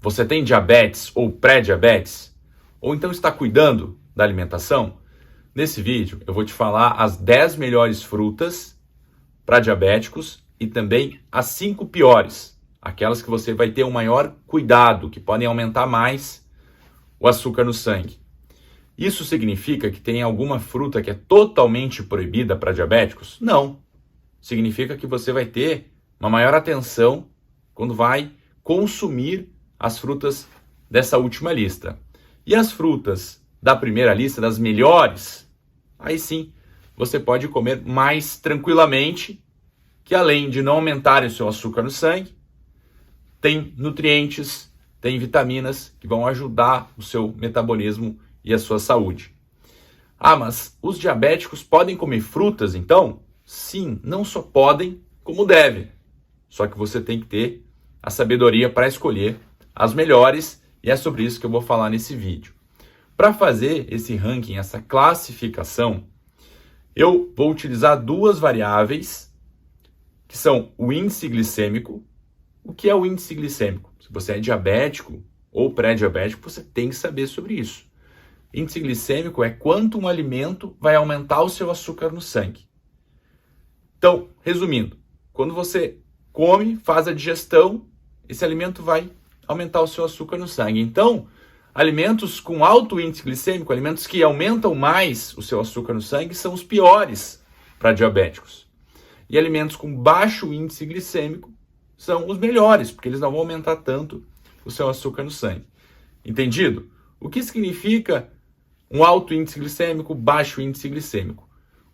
Você tem diabetes ou pré-diabetes? Ou então está cuidando da alimentação? Nesse vídeo eu vou te falar as 10 melhores frutas para diabéticos e também as 5 piores, aquelas que você vai ter o maior cuidado, que podem aumentar mais o açúcar no sangue. Isso significa que tem alguma fruta que é totalmente proibida para diabéticos? Não. Significa que você vai ter uma maior atenção quando vai consumir as frutas dessa última lista. E as frutas da primeira lista, das melhores, aí sim você pode comer mais tranquilamente, que além de não aumentarem o seu açúcar no sangue, tem nutrientes, tem vitaminas que vão ajudar o seu metabolismo e a sua saúde. Ah, mas os diabéticos podem comer frutas então? Sim, não só podem, como devem. Só que você tem que ter a sabedoria para escolher as melhores, e é sobre isso que eu vou falar nesse vídeo. Para fazer esse ranking, essa classificação, eu vou utilizar duas variáveis, que são o índice glicêmico. O que é o índice glicêmico? Se você é diabético ou pré-diabético, você tem que saber sobre isso. Índice glicêmico é quanto um alimento vai aumentar o seu açúcar no sangue. Então, resumindo, quando você come, faz a digestão, esse alimento vai aumentar o seu açúcar no sangue. Então, alimentos com alto índice glicêmico, alimentos que aumentam mais o seu açúcar no sangue, são os piores para diabéticos. E alimentos com baixo índice glicêmico são os melhores, porque eles não vão aumentar tanto o seu açúcar no sangue. Entendido? O que significa um alto índice glicêmico, baixo índice glicêmico?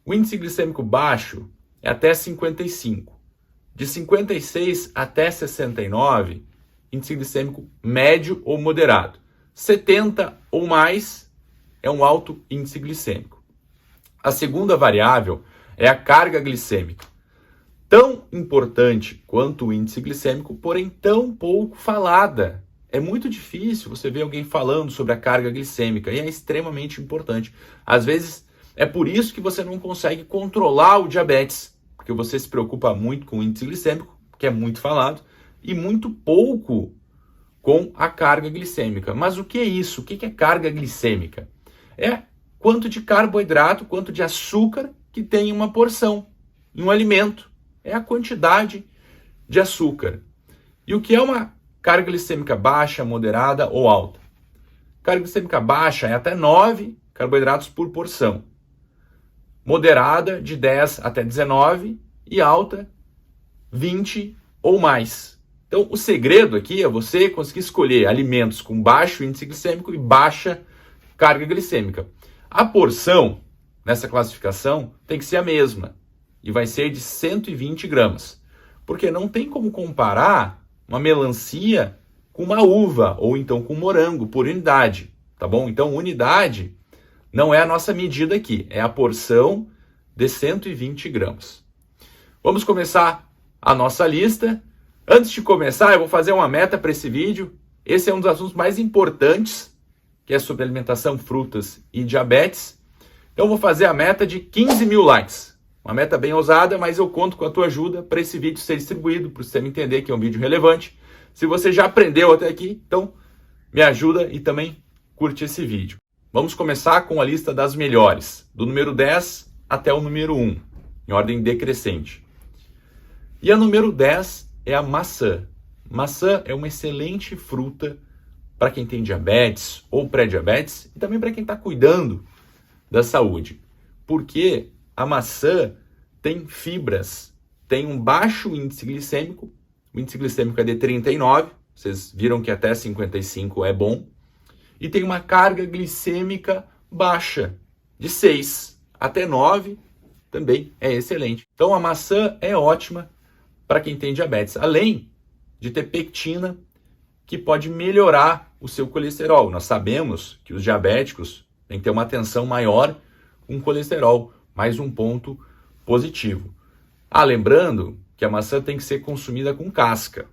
O índice glicêmico baixo é até 55. De 56 até 69, índice glicêmico médio ou moderado. 70 ou mais é um alto índice glicêmico. A segunda variável é a carga glicêmica. Tão importante quanto o índice glicêmico, porém tão pouco falada. É muito difícil você ver alguém falando sobre a carga glicêmica e é extremamente importante. Às vezes é por isso que você não consegue controlar o diabetes, porque você se preocupa muito com o índice glicêmico, que é muito falado, e muito pouco com a carga glicêmica. Mas o que é isso? O que é carga glicêmica? É quanto de carboidrato, quanto de açúcar que tem em uma porção, em um alimento. É a quantidade de açúcar. E o que é uma carga glicêmica baixa, moderada ou alta? Carga glicêmica baixa é até 9 carboidratos por porção. Moderada, de 10 até 19, e alta, 20 ou mais. Então, o segredo aqui é você conseguir escolher alimentos com baixo índice glicêmico e baixa carga glicêmica. A porção, nessa classificação, tem que ser a mesma, e vai ser de 120 gramas. Porque não tem como comparar uma melancia com uma uva, ou então com um morango, por unidade, tá bom? Então, unidade não é a nossa medida aqui, é a porção de 120 gramas. Vamos começar a nossa lista. Antes de começar, eu vou fazer uma meta para esse vídeo. Esse é um dos assuntos mais importantes, que é sobre alimentação, frutas e diabetes. Então, eu vou fazer a meta de 15 mil likes. Uma meta bem ousada, mas eu conto com a tua ajuda para esse vídeo ser distribuído, para você entender que é um vídeo relevante. Se você já aprendeu até aqui, então me ajuda e também curte esse vídeo. Vamos começar com a lista das melhores, do número 10 até o número 1, em ordem decrescente. E a número 10 é a maçã. Maçã é uma excelente fruta para quem tem diabetes ou pré-diabetes e também para quem está cuidando da saúde. Porque a maçã tem fibras, tem um baixo índice glicêmico, o índice glicêmico é de 39, vocês viram que até 55 é bom, e tem uma carga glicêmica baixa, de 6 até 9, também é excelente. Então a maçã é ótima para quem tem diabetes, além de ter pectina, que pode melhorar o seu colesterol. Nós sabemos que os diabéticos têm que ter uma atenção maior com o colesterol, mais um ponto positivo. Lembrando que a maçã tem que ser consumida com casca.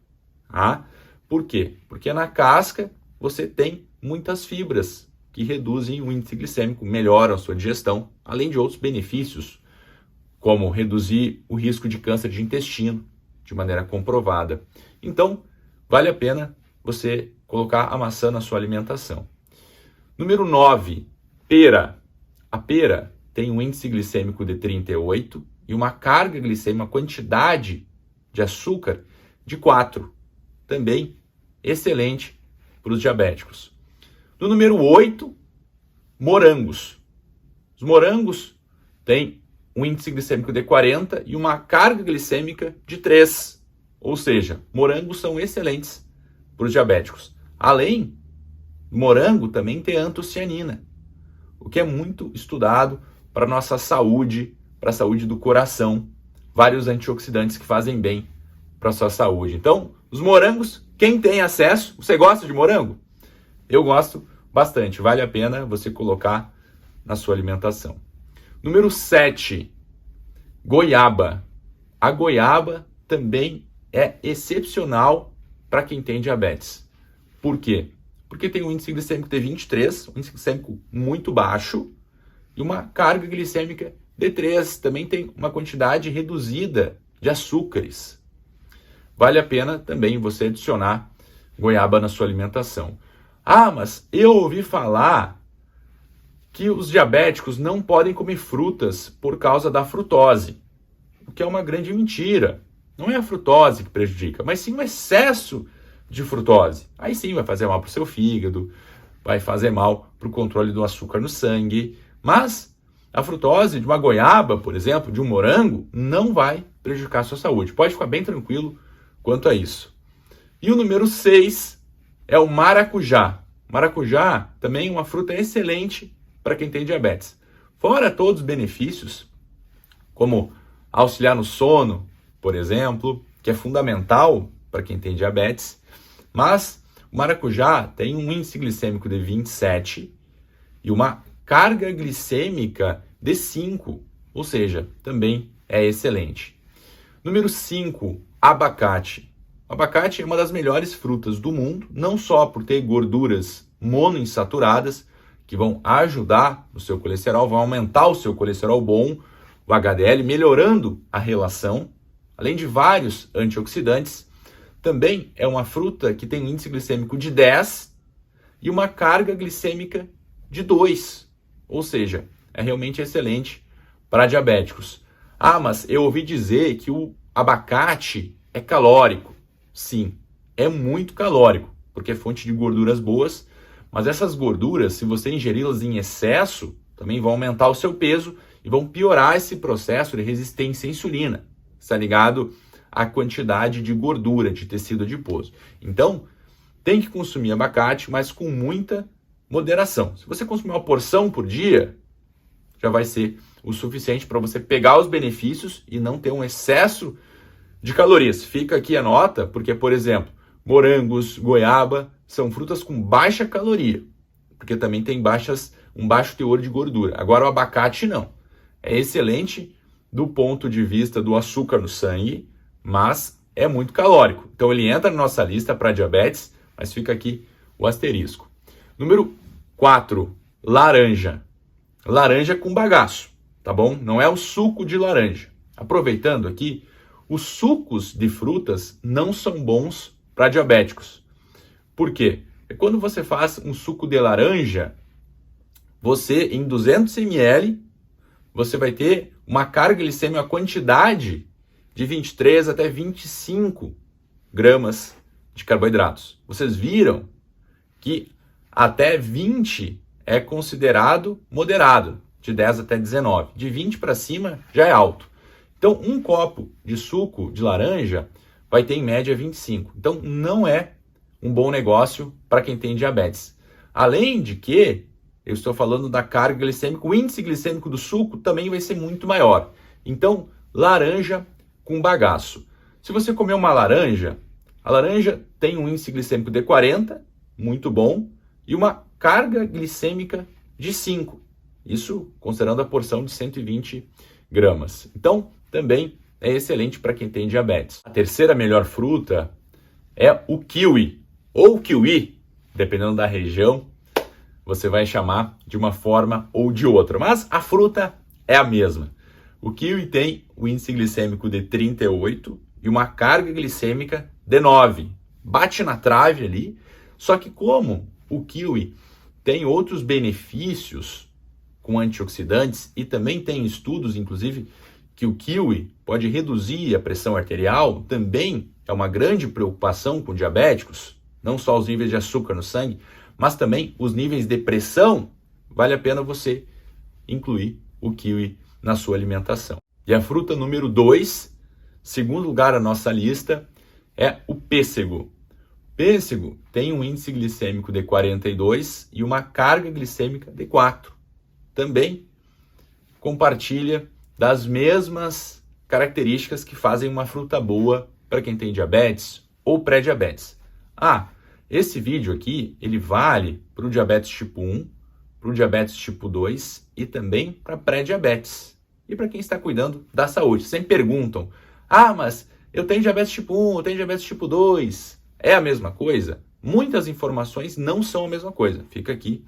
Por quê? Porque na casca você tem muitas fibras que reduzem o índice glicêmico, melhoram a sua digestão, além de outros benefícios, como reduzir o risco de câncer de intestino, de maneira comprovada. Então, vale a pena você colocar a maçã na sua alimentação. Número 9, pera. A pera tem um índice glicêmico de 38 e uma carga glicêmica, uma quantidade de açúcar de 4. Também excelente para os diabéticos. No número 8, morangos. Os morangos têm um índice glicêmico de 40 e uma carga glicêmica de 3. Ou seja, morangos são excelentes para os diabéticos. Além do morango, também tem antocianina, o que é muito estudado para a nossa saúde, para a saúde do coração. Vários antioxidantes que fazem bem para a sua saúde. Então, os morangos, quem tem acesso, você gosta de morango? Eu gosto bastante, vale a pena você colocar na sua alimentação. Número 7, goiaba. A goiaba também é excepcional para quem tem diabetes. Por quê? Porque tem um índice glicêmico de 23, um índice glicêmico muito baixo, e uma carga glicêmica de 3. Também tem uma quantidade reduzida de açúcares. Vale a pena também você adicionar goiaba na sua alimentação. Ah, mas eu ouvi falar que os diabéticos não podem comer frutas por causa da frutose, o que é uma grande mentira. Não é a frutose que prejudica, mas sim o excesso de frutose. Aí sim vai fazer mal para o seu fígado, vai fazer mal para o controle do açúcar no sangue, mas a frutose de uma goiaba, por exemplo, de um morango, não vai prejudicar a sua saúde. Pode ficar bem tranquilo quanto a isso. E o número 6 é o maracujá. Maracujá também é uma fruta excelente para quem tem diabetes. Fora todos os benefícios, como auxiliar no sono, por exemplo, que é fundamental para quem tem diabetes, mas o maracujá tem um índice glicêmico de 27 e uma carga glicêmica de 5, ou seja, também é excelente. Número 5, abacate. O abacate é uma das melhores frutas do mundo, não só por ter gorduras monoinsaturadas, que vão ajudar no seu colesterol, vão aumentar o seu colesterol bom, o HDL, melhorando a relação, além de vários antioxidantes. Também é uma fruta que tem um índice glicêmico de 10 e uma carga glicêmica de 2. Ou seja, é realmente excelente para diabéticos. Ah, mas eu ouvi dizer que o abacate é calórico. Sim, é muito calórico, porque é fonte de gorduras boas, mas essas gorduras, se você ingeri-las em excesso, também vão aumentar o seu peso e vão piorar esse processo de resistência à insulina. Está ligado à quantidade de gordura, de tecido adiposo. Então, tem que consumir abacate, mas com muita moderação. Se você consumir uma porção por dia, já vai ser o suficiente para você pegar os benefícios e não ter um excesso de calorias. Fica aqui a nota, porque, por exemplo, morangos, goiaba, são frutas com baixa caloria, porque também tem um baixo teor de gordura. Agora o abacate não. É excelente do ponto de vista do açúcar no sangue, mas é muito calórico. Então ele entra na nossa lista para diabetes, mas fica aqui o asterisco. Número 4, laranja. Laranja com bagaço, tá bom? Não é o suco de laranja. Aproveitando aqui, os sucos de frutas não são bons para diabéticos. Por quê? Porque quando você faz um suco de laranja, você, em 200 ml, você vai ter uma carga glicêmica, uma quantidade de 23 até 25 gramas de carboidratos. Vocês viram que até 20 é considerado moderado, de 10 até 19. De 20 para cima já é alto. Então, um copo de suco de laranja vai ter em média 25. Então, não é um bom negócio para quem tem diabetes. Além de que, eu estou falando da carga glicêmica, o índice glicêmico do suco também vai ser muito maior. Então, laranja com bagaço. Se você comer uma laranja, a laranja tem um índice glicêmico de 40, muito bom, e uma carga glicêmica de 5. Isso considerando a porção de 120 gramas. Então, também é excelente para quem tem diabetes. A terceira melhor fruta é o kiwi, ou kiwi, dependendo da região, você vai chamar de uma forma ou de outra. Mas a fruta é a mesma. O kiwi tem o índice glicêmico de 38 e uma carga glicêmica de 9. Bate na trave ali, Só que como o kiwi tem outros benefícios com antioxidantes e também tem estudos, inclusive, que o kiwi pode reduzir a pressão arterial, também é uma grande preocupação com diabéticos, não só os níveis de açúcar no sangue, mas também os níveis de pressão, vale a pena você incluir o kiwi na sua alimentação. E a fruta número 2, segundo lugar na nossa lista, é o pêssego. Pêssego tem um índice glicêmico de 42 e uma carga glicêmica de 4. Também compartilha das mesmas características que fazem uma fruta boa para quem tem diabetes ou pré-diabetes. Esse vídeo aqui, ele vale para o diabetes tipo 1, para o diabetes tipo 2 e também para pré-diabetes. E para quem está cuidando da saúde. Sempre perguntam, mas eu tenho diabetes tipo 1, eu tenho diabetes tipo 2. É a mesma coisa? Muitas informações não são a mesma coisa. Fica aqui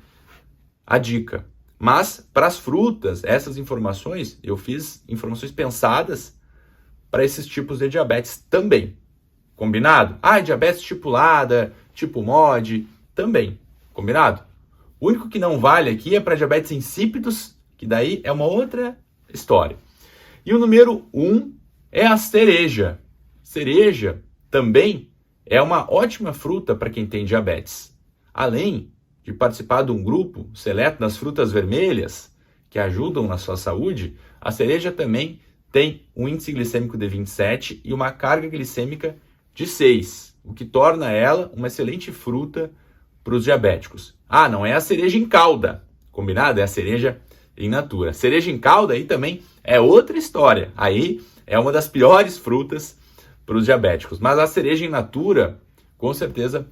a dica. Mas para as frutas, essas informações, eu fiz informações pensadas para esses tipos de diabetes também. Combinado? Diabetes tipo LADA, tipo MOD, também. Combinado? O único que não vale aqui é para diabetes insípidos, que daí é uma outra história. E o número 1 é a cereja. Cereja também é uma ótima fruta para quem tem diabetes. Além de participar de um grupo seleto das frutas vermelhas, que ajudam na sua saúde, a cereja também tem um índice glicêmico de 27 e uma carga glicêmica de 6, o que torna ela uma excelente fruta para os diabéticos. Não é a cereja em calda, combinado? É a cereja in natura. Cereja em calda aí também é outra história. Aí é uma das piores frutas para os diabéticos. Mas a cereja in natura, com certeza,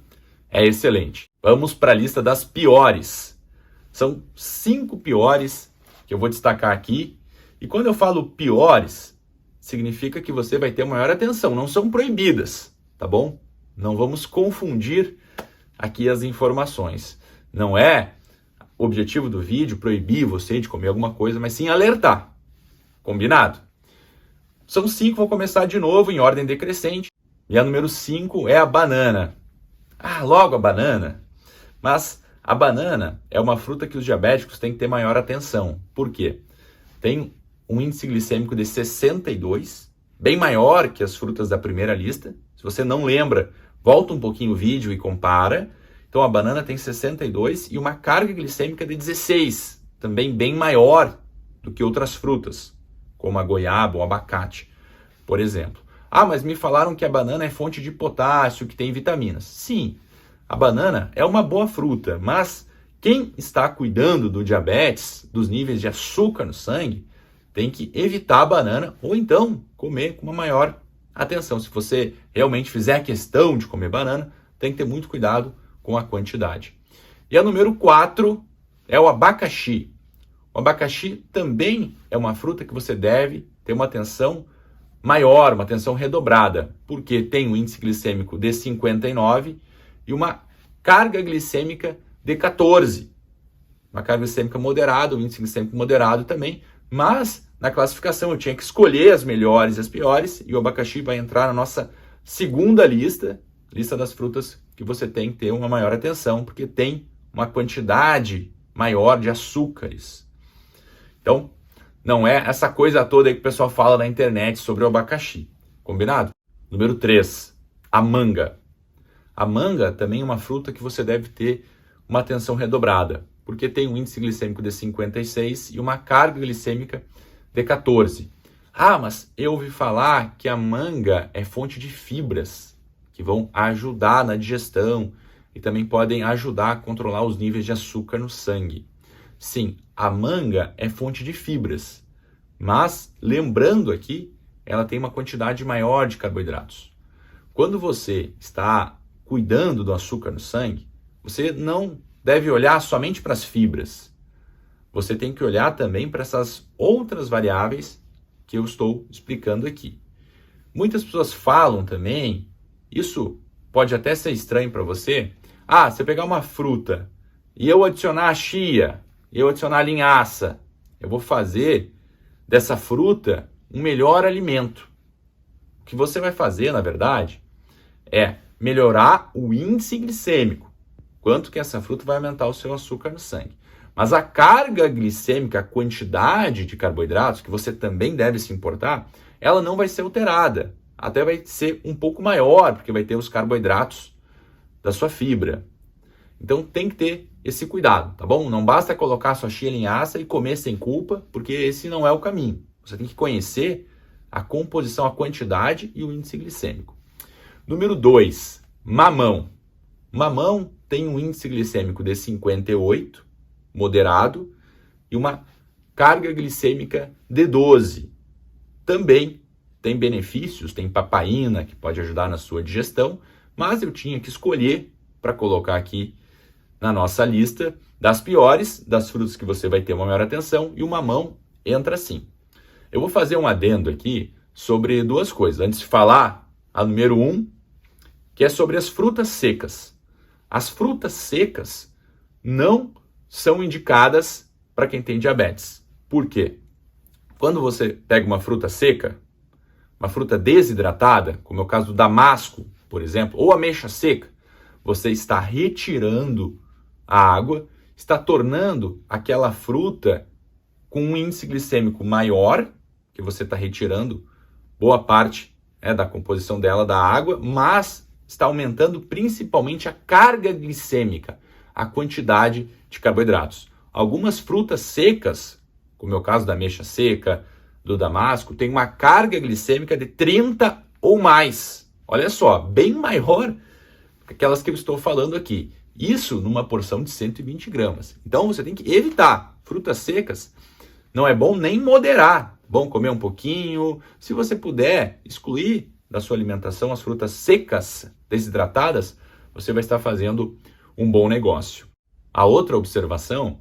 é excelente. Vamos para a lista das piores. São 5 piores que eu vou destacar aqui. E quando eu falo piores, significa que você vai ter maior atenção. Não são proibidas, tá bom? Não vamos confundir aqui as informações. Não é o objetivo do vídeo proibir você de comer alguma coisa, mas sim alertar. Combinado? São 5, vou começar de novo em ordem decrescente. E a número 5 é a banana. Logo a banana. Mas a banana é uma fruta que os diabéticos têm que ter maior atenção. Por quê? Tem um índice glicêmico de 62, bem maior que as frutas da primeira lista. Se você não lembra, volta um pouquinho o vídeo e compara. Então a banana tem 62 e uma carga glicêmica de 16, também bem maior do que outras frutas, como a goiaba ou abacate, por exemplo. Mas me falaram que a banana é fonte de potássio, que tem vitaminas. Sim, a banana é uma boa fruta, mas quem está cuidando do diabetes, dos níveis de açúcar no sangue, tem que evitar a banana ou então comer com uma maior atenção. Se você realmente fizer a questão de comer banana, tem que ter muito cuidado com a quantidade. E a número 4 é o abacaxi. O abacaxi também é uma fruta que você deve ter uma atenção maior, uma atenção redobrada, porque tem um índice glicêmico de 59 e uma carga glicêmica de 14. Uma carga glicêmica moderada, um índice glicêmico moderado também, mas na classificação eu tinha que escolher as melhores e as piores, e o abacaxi vai entrar na nossa segunda lista das frutas que você tem que ter uma maior atenção, porque tem uma quantidade maior de açúcares. Então, não é essa coisa toda aí que o pessoal fala na internet sobre o abacaxi. Combinado? Número 3, a manga. A manga também é uma fruta que você deve ter uma atenção redobrada, porque tem um índice glicêmico de 56 e uma carga glicêmica de 14. Mas eu ouvi falar que a manga é fonte de fibras, que vão ajudar na digestão e também podem ajudar a controlar os níveis de açúcar no sangue. Sim, a manga é fonte de fibras, mas lembrando aqui, ela tem uma quantidade maior de carboidratos. Quando você está cuidando do açúcar no sangue, você não deve olhar somente para as fibras. Você tem que olhar também para essas outras variáveis que eu estou explicando aqui. Muitas pessoas falam também, isso pode até ser estranho para você, você pegar uma fruta e eu adicionar a chia, eu adicionar a linhaça, eu vou fazer dessa fruta um melhor alimento. O que você vai fazer, na verdade, é melhorar o índice glicêmico. quanto que essa fruta vai aumentar o seu açúcar no sangue. Mas a carga glicêmica, a quantidade de carboidratos, que você também deve se importar, ela não vai ser alterada. Até vai ser um pouco maior, porque vai ter os carboidratos da sua fibra. Então tem que ter esse cuidado, tá bom? Não basta colocar sua chia linhaça e comer sem culpa, porque esse não é o caminho. Você tem que conhecer a composição, a quantidade e o índice glicêmico. Número 2, mamão. Mamão tem um índice glicêmico de 58, moderado, e uma carga glicêmica de 12. Também tem benefícios, tem papaina, que pode ajudar na sua digestão, mas eu tinha que escolher para colocar aqui na nossa lista das piores, das frutas que você vai ter uma maior atenção, e o mamão entra sim. Eu vou fazer um adendo aqui sobre duas coisas. Antes de falar a número 1, que é sobre as frutas secas. As frutas secas não são indicadas para quem tem diabetes. Por quê? Quando você pega uma fruta seca, uma fruta desidratada, como é o caso do damasco, por exemplo, ou ameixa seca, você está retirando a água, está tornando aquela fruta com um índice glicêmico maior, que você está retirando boa parte da composição dela da água, mas está aumentando principalmente a carga glicêmica, a quantidade de carboidratos. Algumas frutas secas, como é o caso da ameixa seca, do damasco, tem uma carga glicêmica de 30 ou mais. Olha só, bem maior que aquelas que eu estou falando aqui. Isso numa porção de 120 gramas. Então você tem que evitar frutas secas. Não é bom nem moderar. Bom comer um pouquinho. Se você puder excluir da sua alimentação as frutas secas, desidratadas, você vai estar fazendo um bom negócio. A outra observação,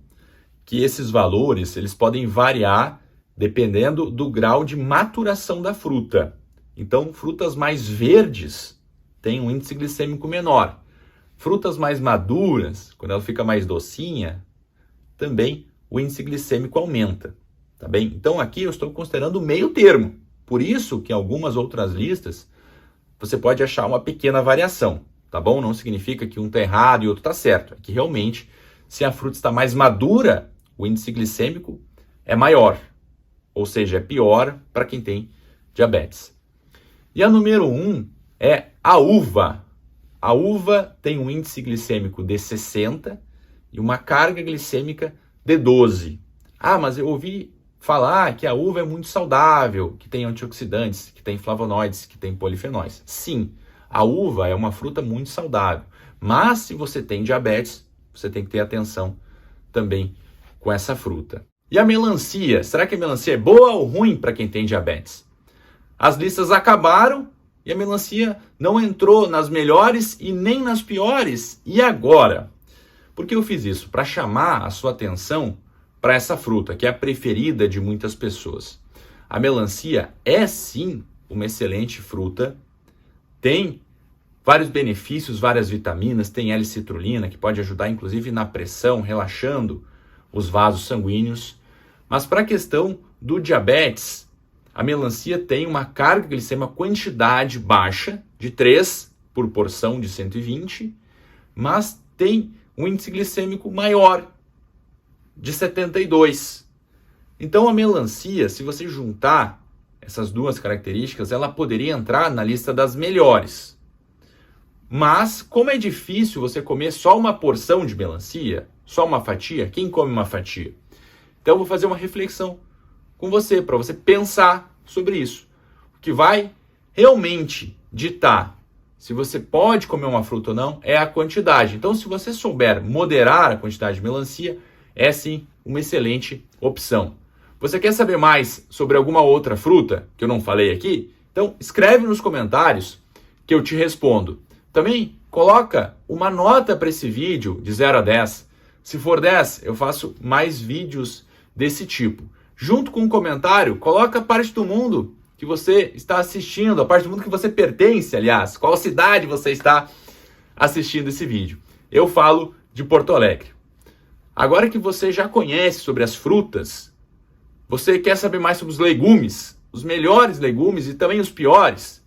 que esses valores eles podem variar dependendo do grau de maturação da fruta. Então, frutas mais verdes têm um índice glicêmico menor. Frutas mais maduras, quando ela fica mais docinha, também o índice glicêmico aumenta, tá bem? Então, aqui eu estou considerando o meio termo. Por isso que em algumas outras listas você pode achar uma pequena variação, tá bom? Não significa que um está errado e outro está certo. É que realmente, se a fruta está mais madura, o índice glicêmico é maior. Ou seja, é pior para quem tem diabetes. E a número 1 é a uva. A uva tem um índice glicêmico de 60 e uma carga glicêmica de 12. Ah, mas eu ouvi falar que a uva é muito saudável, que tem antioxidantes, que tem flavonoides, que tem polifenóis. Sim, a uva é uma fruta muito saudável. Mas se você tem diabetes, você tem que ter atenção também com essa fruta. E a melancia? Será que a melancia é boa ou ruim para quem tem diabetes? As listas acabaram e a melancia não entrou nas melhores e nem nas piores. E agora? Por que eu fiz isso? Para chamar a sua atenção para essa fruta, que é a preferida de muitas pessoas. A melancia é sim uma excelente fruta, tem vários benefícios, várias vitaminas, tem L-citrulina, que pode ajudar inclusive na pressão, relaxando os vasos sanguíneos. Mas para a questão do diabetes, a melancia tem uma carga glicêmica, uma quantidade baixa, de 3 por porção de 120, mas tem um índice glicêmico maior, de 72. Então a melancia, se você juntar essas duas características, ela poderia entrar na lista das melhores. Mas, como é difícil você comer só uma porção de melancia, só uma fatia, quem come uma fatia? Então eu vou fazer uma reflexão com você, para você pensar sobre isso. O que vai realmente ditar se você pode comer uma fruta ou não é a quantidade. Então, se você souber moderar a quantidade de melancia, é sim uma excelente opção. Você quer saber mais sobre alguma outra fruta que eu não falei aqui? Então, escreve nos comentários que eu te respondo. Também coloca uma nota para esse vídeo de 0 a 10. Se for 10, eu faço mais vídeos desse tipo. Junto com um comentário, coloca a parte do mundo que você está assistindo, a parte do mundo que você pertence, aliás, qual cidade você está assistindo esse vídeo. Eu falo de Porto Alegre. Agora que você já conhece sobre as frutas, você quer saber mais sobre os legumes, os melhores legumes e também os piores,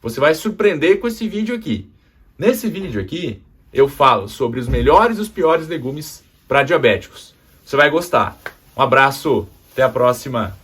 você vai se surpreender com esse vídeo aqui. Nesse vídeo aqui, eu falo sobre os melhores e os piores legumes para diabéticos. Você vai gostar. Um abraço, até a próxima.